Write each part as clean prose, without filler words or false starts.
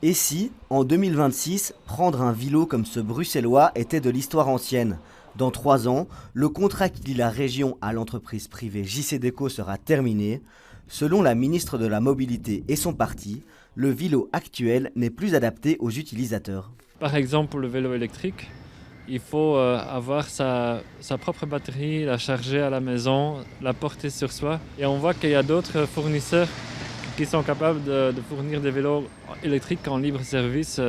Et si, en 2026, prendre un vélo comme ce bruxellois était de l'histoire ancienne? Dans 3 ans, le contrat qui lie la région à l'entreprise privée JCDecaux sera terminé. Selon la ministre de la Mobilité et son parti, le vélo actuel n'est plus adapté aux utilisateurs. Par exemple, pour le vélo électrique, il faut avoir sa propre batterie, la charger à la maison, la porter sur soi. Et on voit qu'il y a d'autres fournisseurs qui sont capables de fournir des vélos électriques en libre service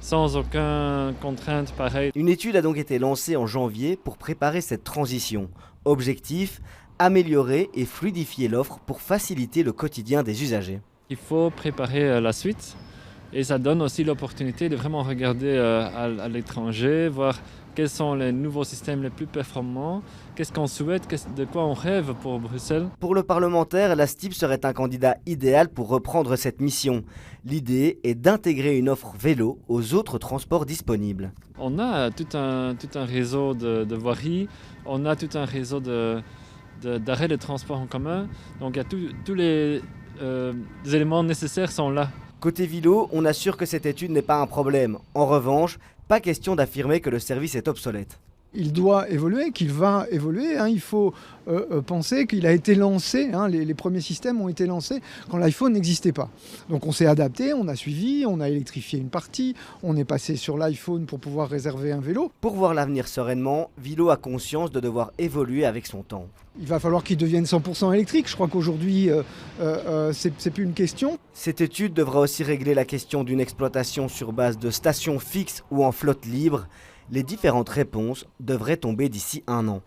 sans aucune contrainte pareille. Une étude a donc été lancée en janvier pour préparer cette transition. Objectif, améliorer et fluidifier l'offre pour faciliter le quotidien des usagers. Il faut préparer la suite et ça donne aussi l'opportunité de vraiment regarder à l'étranger, voir quels sont les nouveaux systèmes les plus performants, qu'est-ce qu'on souhaite, de quoi on rêve pour Bruxelles. Pour le parlementaire, la STIB serait un candidat idéal pour reprendre cette mission. L'idée est d'intégrer une offre vélo aux autres transports disponibles. On a tout un réseau de voiries, on a tout un réseau d'arrêts de transport en commun, donc il y a tous les éléments nécessaires sont là. Côté vélo, on assure que cette étude n'est pas un problème. En revanche, pas question d'affirmer que le service est obsolète. Il doit évoluer, qu'il va évoluer. Il faut penser qu'il a été lancé, les premiers systèmes ont été lancés quand l'iPhone n'existait pas. Donc on s'est adapté, on a suivi, on a électrifié une partie, on est passé sur l'iPhone pour pouvoir réserver un vélo. Pour voir l'avenir sereinement, Vilo a conscience de devoir évoluer avec son temps. Il va falloir qu'il devienne 100% électrique. Je crois qu'aujourd'hui, c'est plus une question. Cette étude devra aussi régler la question d'une exploitation sur base de stations fixes ou en flotte libre. Les différentes réponses devraient tomber d'ici 1 an.